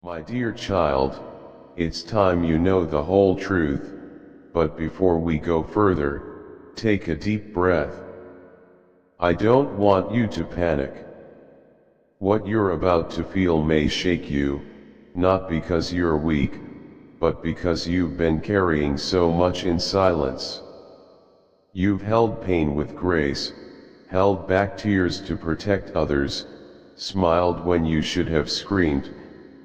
My dear child, it's time you know the whole truth, but before we go further, take a deep breath. I don't want you to panic. What you're about to feel may shake you, not because you're weak, but because you've been carrying so much in silence. You've held pain with grace, held back tears to protect others, smiled when you should have screamed,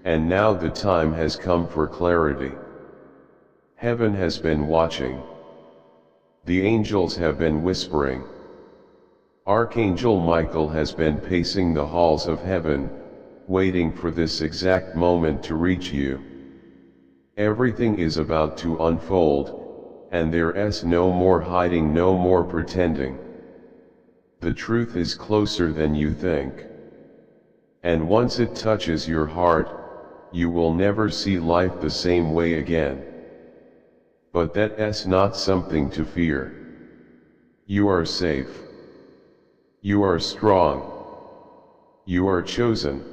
and now the time has come for clarity. Heaven has been watching. The angels have been whispering. Archangel Michael has been pacing the halls of heaven, waiting for this exact moment to reach you. Everything is about to unfold, and there's no more hiding, no more pretending. The truth is closer than you think. And once it touches your heart, you will never see life the same way again. But that's not something to fear. You are safe. You are strong. You are chosen.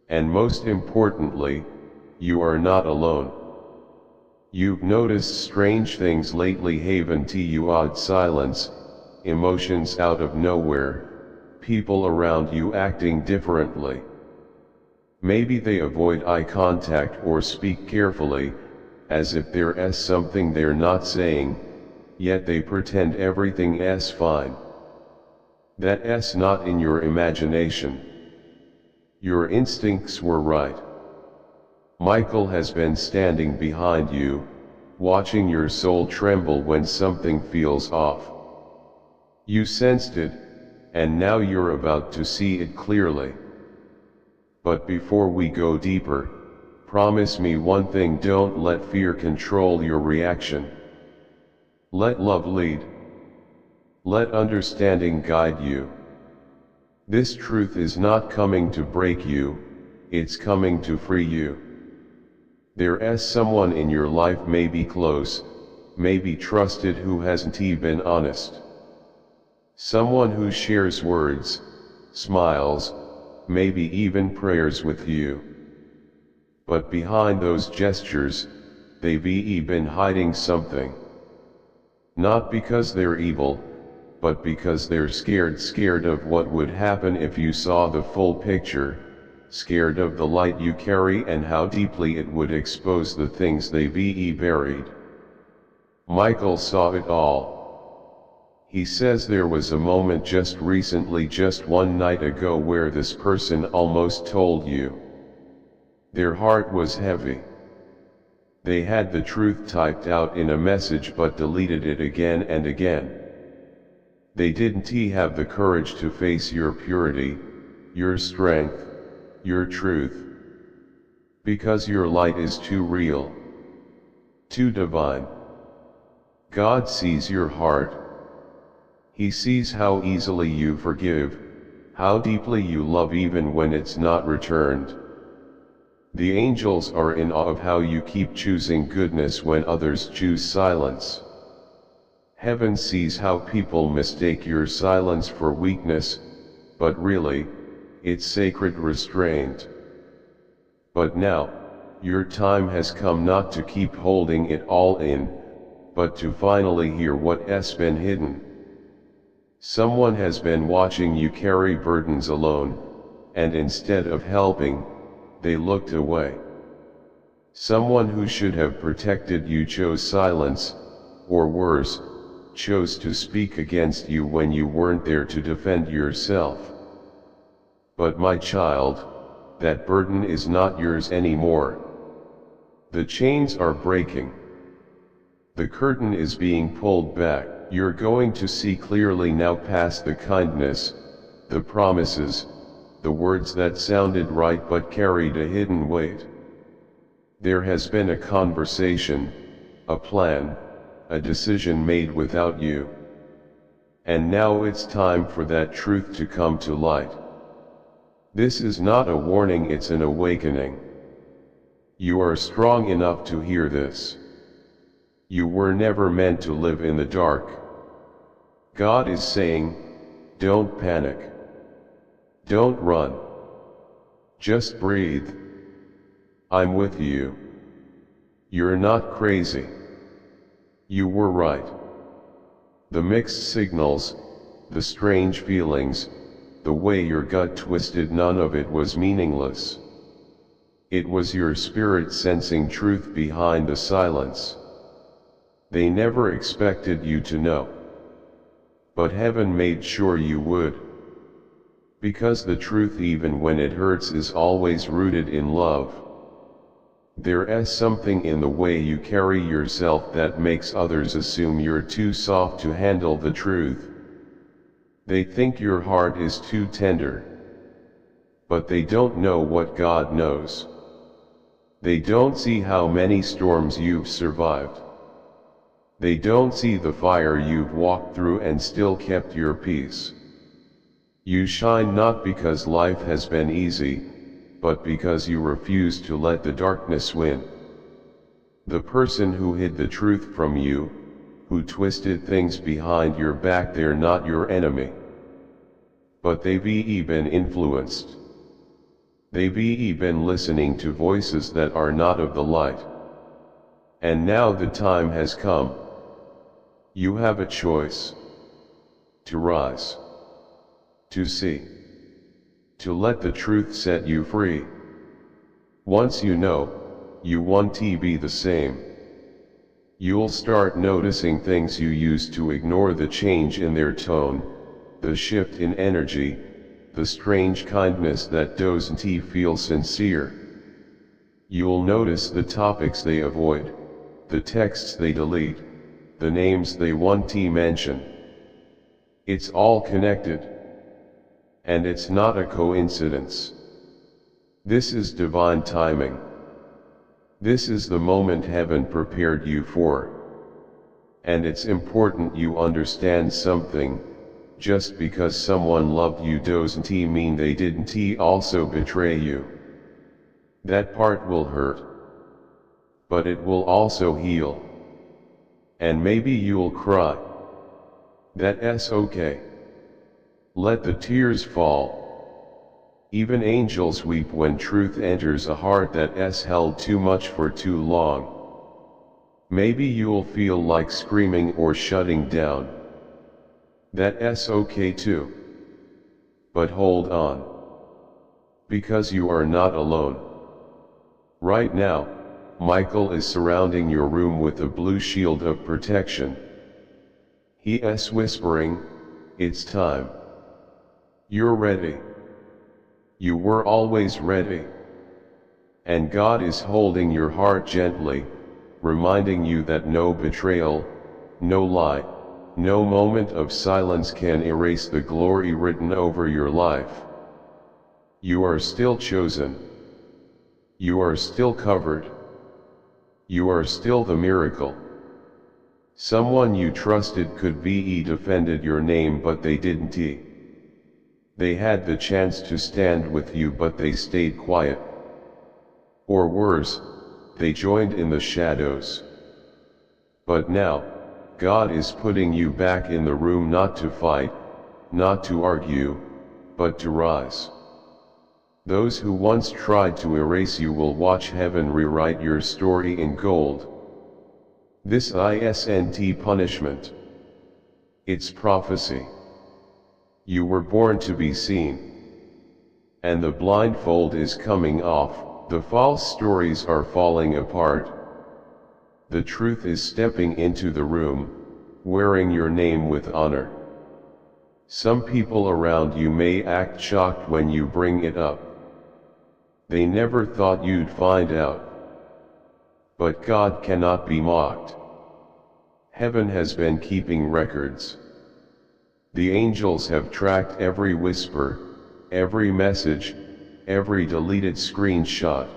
And most importantly, you are not alone. You've noticed strange things lately, 𝚌𝚘𝚒𝚗𝚗𝚒 silence, emotions out of nowhere, people around you acting differently. Maybe they avoid eye contact or speak carefully, as if there's something they're not saying, yet they pretend everything's fine. That's not in your imagination. Your instincts were right. Michael has been standing behind you, watching your soul tremble when something feels off. You sensed it, and now you're about to see it clearly. But before we go deeper, promise me one thing: don't let fear control your reaction. Let love lead. Let understanding guide you. This truth is not coming to break you, it's coming to free you. There's someone in your life, maybe close, maybe trusted, who hasn't been honest. Someone who shares words, smiles, maybe even prayers with you. But behind those gestures, they've been hiding something. Not because they're evil, but because they're scared of what would happen if you saw the full picture, scared of the light you carry and how deeply it would expose the things they've buried. Michael saw it all. He says there was a moment just recently, just one night ago, where this person almost told you. Their heart was heavy. They had the truth typed out in a message but deleted it again and again. They didn't have the courage to face your purity, your strength, your truth. Because your light is too real, too divine. God sees your heart. He sees how easily you forgive, how deeply you love even when it's not returned. The angels are in awe of how you keep choosing goodness when others choose silence. Heaven sees how people mistake your silence for weakness, but really, it's sacred restraint. But now, your time has come, not to keep holding it all in, but to finally hear what's been hidden. Someone has been watching you carry burdens alone, and instead of helping, they looked away. Someone who should have protected you chose silence, or worse, chose to speak against you when you weren't there to defend yourself. But my child, that burden is not yours anymore. The chains are breaking. The curtain is being pulled back. You're going to see clearly now, past the kindness, the promises, the words that sounded right but carried a hidden weight. There has been a conversation, a plan, a decision made without you. And now it's time for that truth to come to light. This is not a warning, it's an awakening. You are strong enough to hear this. You were never meant to live in the dark. God is saying, don't panic. Don't run. Just breathe. I'm with you. You're not crazy. You were right. The mixed signals, the strange feelings, the way your gut twisted, none of it was meaningless. It was your spirit sensing truth behind the silence. They never expected you to know. But heaven made sure you would. Because the truth, even when it hurts, is always rooted in love. There's something in the way you carry yourself that makes others assume you're too soft to handle the truth. They think your heart is too tender. But they don't know what God knows. They don't see how many storms you've survived. They don't see the fire you've walked through and still kept your peace. You shine not because life has been easy, but because you refuse to let the darkness win. The person who hid the truth from you, who twisted things behind your back, they're not your enemy. But they've been influenced. They've been listening to voices that are not of the light. And now the time has come. You have a choice. To rise. To see. To let the truth set you free. Once you know, you won't be the same. You'll start noticing things you used to ignore, the change in their tone, the shift in energy, the strange kindness that doesn't feel sincere. You'll notice the topics they avoid, the texts they delete, the names they won't mention. It's all connected. And it's not a coincidence. This is divine timing. This is the moment heaven prepared you for. And it's important you understand something. Just because someone loved you doesn't mean they didn't also betray you. That part will hurt. But it will also heal. And maybe you'll cry. That's okay. Let the tears fall. Even angels weep when truth enters a heart that's held too much for too long. Maybe you'll feel like screaming or shutting down. That's okay too. But hold on. Because you are not alone. Right now, Michael is surrounding your room with a blue shield of protection. He's whispering, "It's time. You're ready. You were always ready." And God is holding your heart gently, reminding you that no betrayal, no lie, no moment of silence can erase the glory written over your life. You are still chosen. You are still covered. You are still the miracle. Someone you trusted could be defended your name, but they didn't. They had the chance to stand with you, but they stayed quiet. Or worse, they joined in the shadows. But now, God is putting you back in the room, not to fight, not to argue, but to rise. Those who once tried to erase you will watch heaven rewrite your story in gold. This isn't punishment. It's prophecy. You were born to be seen. And the blindfold is coming off, the false stories are falling apart. The truth is stepping into the room, wearing your name with honor. Some people around you may act shocked when you bring it up. They never thought you'd find out. But God cannot be mocked. Heaven has been keeping records. The angels have tracked every whisper, every message, every deleted screenshot.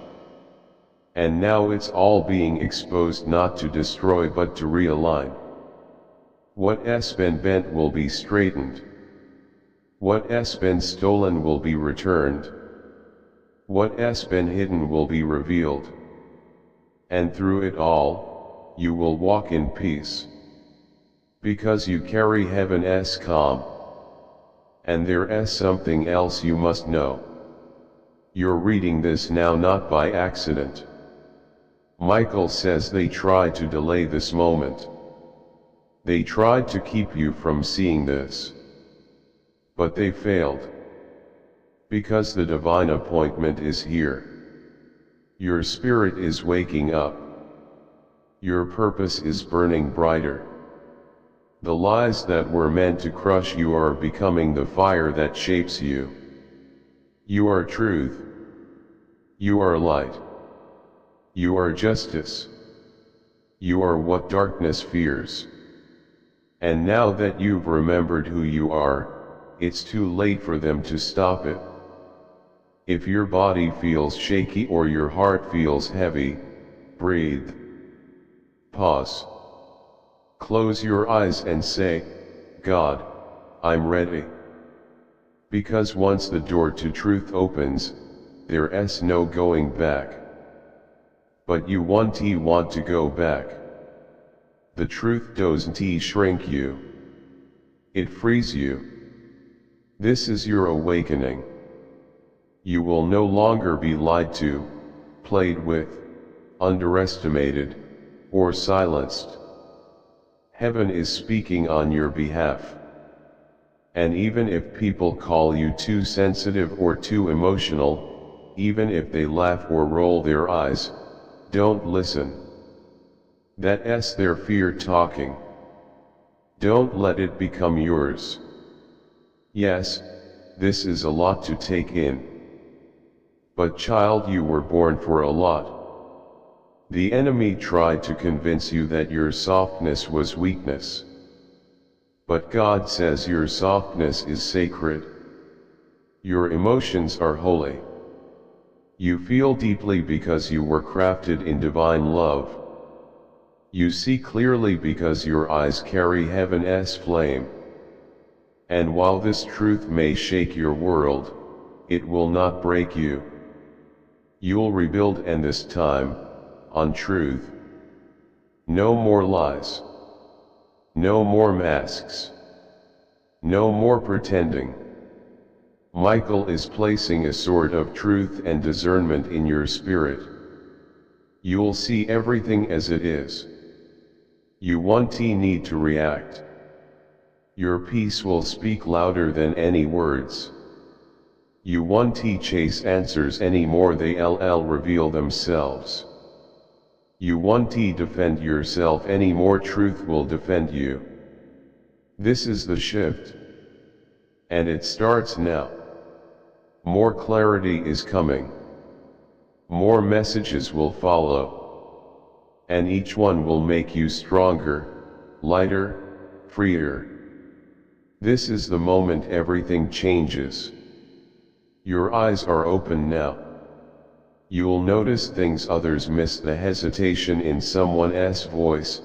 And now it's all being exposed, not to destroy but to realign. What's been bent will be straightened. What's been stolen will be returned. What's been hidden will be revealed. And through it all, you will walk in peace. Because you carry heaven's calm. And there's something else you must know. You're reading this now not by accident. Michael says they tried to delay this moment. They tried to keep you from seeing this. But they failed. Because the divine appointment is here. Your spirit is waking up. Your purpose is burning brighter. The lies that were meant to crush you are becoming the fire that shapes you. You are truth. You are light. You are justice. You are what darkness fears. And now that you've remembered who you are, it's too late for them to stop it. If your body feels shaky or your heart feels heavy, breathe. Pause. Close your eyes and say, God, I'm ready. Because once the door to truth opens, there's no going back. But you want to go back. The truth doesn't shrink you. It frees you. This is your awakening. You will no longer be lied to, played with, underestimated, or silenced. Heaven is speaking on your behalf. And even if people call you too sensitive or too emotional, even if they laugh or roll their eyes, don't listen. That's their fear talking. Don't let it become yours. Yes, this is a lot to take in. But child, you were born for a lot. The enemy tried to convince you that your softness was weakness. But God says your softness is sacred. Your emotions are holy. You feel deeply because you were crafted in divine love. You see clearly because your eyes carry heaven's flame. And while this truth may shake your world, it will not break you. You'll rebuild, and this time, on truth. No more lies. No more masks. No more pretending. Michael is placing a sword of truth and discernment in your spirit. You'll see everything as it is. You won't need to react. Your peace will speak louder than any words. You won't chase answers anymore, they'll reveal themselves. You won't defend yourself anymore, truth will defend you. This is the shift. And it starts now. More clarity is coming. More messages will follow. And each one will make you stronger, lighter, freer. This is the moment everything changes. Your eyes are open now. You'll notice things others miss, the hesitation in someone's voice,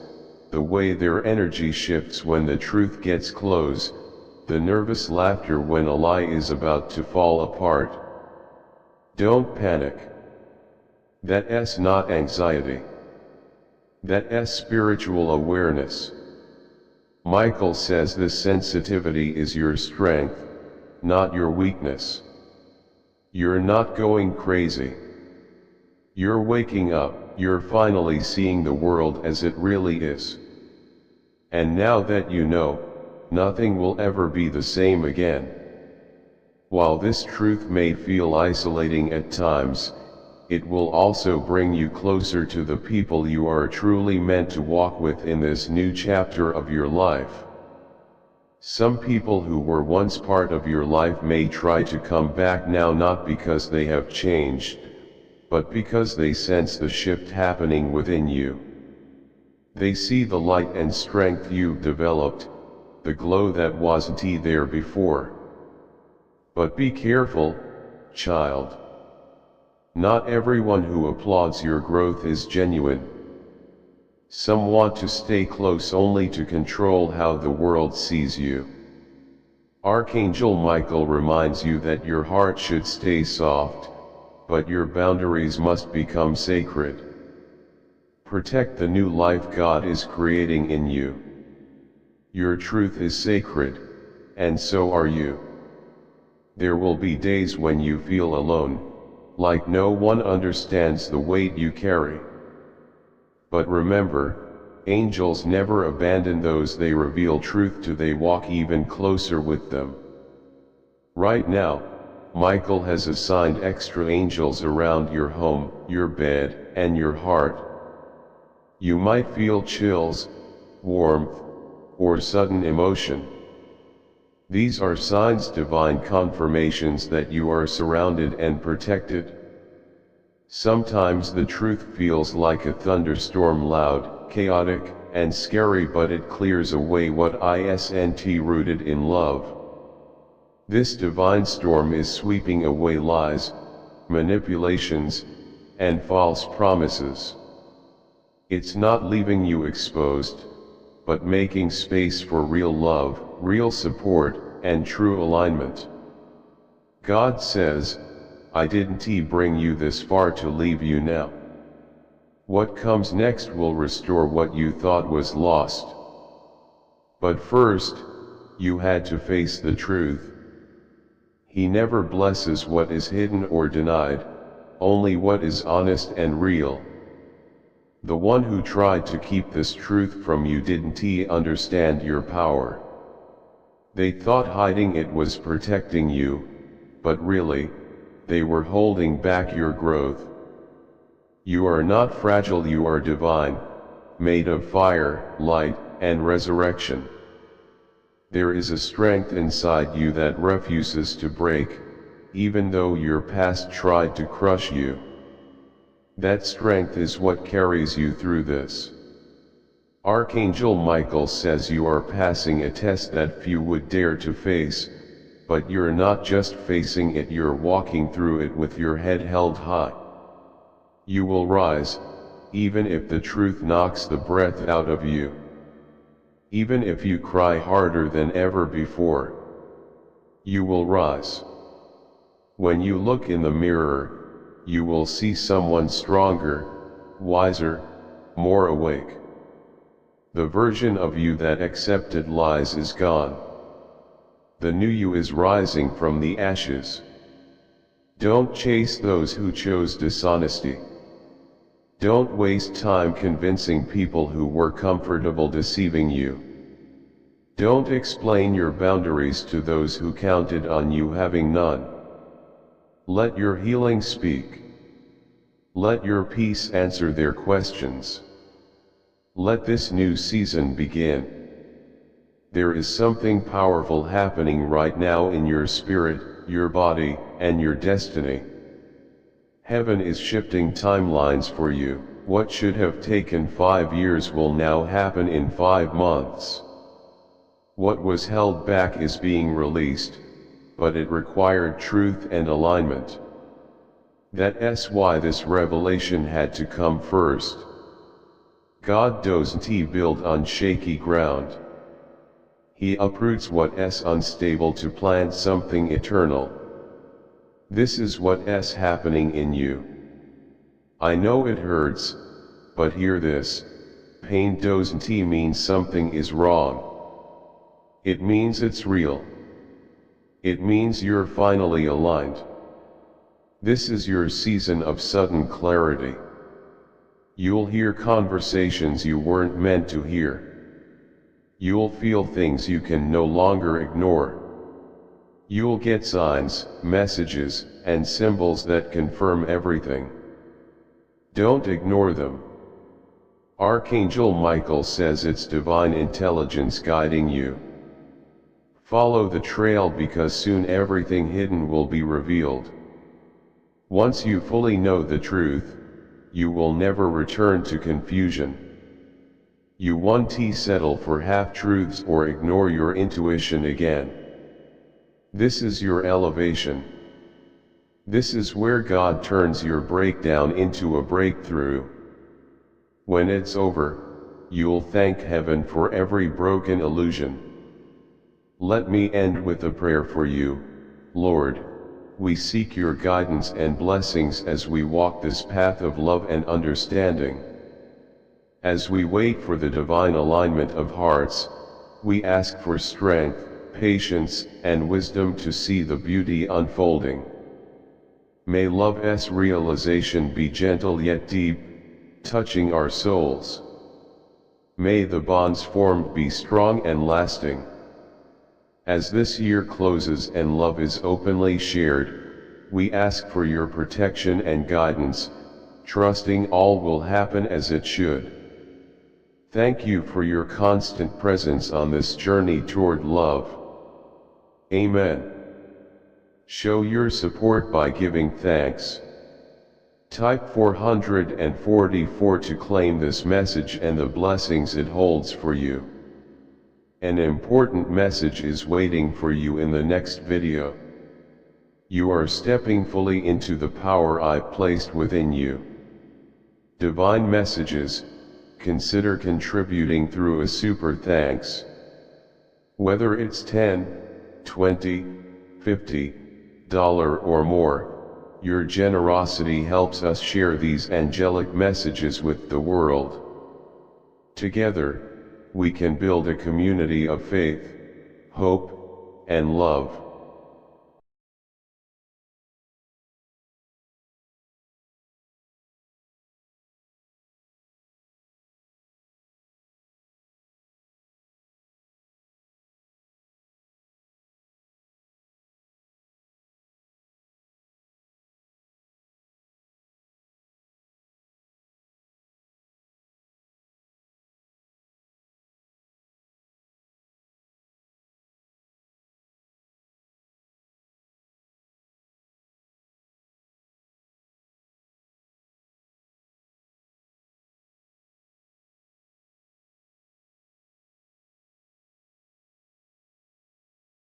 the way their energy shifts when the truth gets close, the nervous laughter when a lie is about to fall apart. Don't panic. That's not anxiety. That's spiritual awareness. Michael says this sensitivity is your strength, not your weakness. You're not going crazy. You're waking up, you're finally seeing the world as it really is. And now that you know, nothing will ever be the same again. While this truth may feel isolating at times, it will also bring you closer to the people you are truly meant to walk with in this new chapter of your life. Some people who were once part of your life may try to come back now, not because they have changed, but because they sense the shift happening within you. They see the light and strength you've developed, the glow that wasn't there before. But be careful, child. Not everyone who applauds your growth is genuine. Some want to stay close only to control how the world sees you. Archangel Michael reminds you that your heart should stay soft, but your boundaries must become sacred. Protect the new life God is creating in you. Your truth is sacred, and so are you. There will be days when you feel alone, like no one understands the weight you carry. But remember, angels never abandon those they reveal truth to. They walk even closer with them. Right now, Michael has assigned extra angels around your home, your bed, and your heart. You might feel chills, warmth, or sudden emotion. These are signs, divine confirmations that you are surrounded and protected. Sometimes the truth feels like a thunderstorm, loud, chaotic, and scary, but it clears away what isn't rooted in love. This divine storm is sweeping away lies, manipulations, and false promises. It's not leaving you exposed, but making space for real love, real support, and true alignment. God says, I didn't bring you this far to leave you now. What comes next will restore what you thought was lost. But first, you had to face the truth. He never blesses what is hidden or denied, only what is honest and real. The one who tried to keep this truth from you didn't understand your power. They thought hiding it was protecting you, but really, they were holding back your growth. You are not fragile, you are divine, made of fire, light, and resurrection. There is a strength inside you that refuses to break, even though your past tried to crush you. That strength is what carries you through this. Archangel Michael says you are passing a test that few would dare to face, but you're not just facing it, you're walking through it with your head held high. You will rise, even if the truth knocks the breath out of you. Even if you cry harder than ever before, you will rise. When you look in the mirror, you will see someone stronger, wiser, more awake. The version of you that accepted lies is gone. The new you is rising from the ashes. Don't chase those who chose dishonesty. Don't waste time convincing people who were comfortable deceiving you. Don't explain your boundaries to those who counted on you having none. Let your healing speak. Let your peace answer their questions. Let this new season begin. There is something powerful happening right now in your spirit, your body, and your destiny. Heaven is shifting timelines for you. What should have taken 5 years will now happen in 5 months. What was held back is being released, but it required truth and alignment. That's why this revelation had to come first. God doesn't build on shaky ground. He uproots what's unstable to plant something eternal. This is what's happening in you. I know it hurts, but hear this: pain doesn't mean something is wrong. It means it's real. It means you're finally aligned. This is your season of sudden clarity. You'll hear conversations you weren't meant to hear. You'll feel things you can no longer ignore. You'll get signs, messages, and symbols that confirm everything. Don't ignore them. Archangel Michael says it's divine intelligence guiding you. Follow the trail, because soon everything hidden will be revealed. Once you fully know the truth, you will never return to confusion. You won't settle for half-truths or ignore your intuition again. This is your elevation. This is where God turns your breakdown into a breakthrough. When it's over, you'll thank heaven for every broken illusion. Let me end with a prayer for you. Lord, we seek your guidance and blessings as we walk this path of love and understanding. As we wait for the divine alignment of hearts, we ask for strength, patience, and wisdom to see the beauty unfolding. May love's realization be gentle yet deep, touching our souls. May the bonds formed be strong and lasting. As this year closes and love is openly shared, we ask for your protection and guidance, trusting all will happen as it should. Thank you for your constant presence on this journey toward love. Amen. Show your support by giving thanks. Type 444 to claim this message and the blessings it holds for you. An important message is waiting for you in the next video. You are stepping fully into the power I've placed within you. Divine messages, consider contributing through a super thanks. Whether it's $10, $20, $50 or more, your generosity helps us share these angelic messages with the world. Together, we can build a community of faith, hope, and love.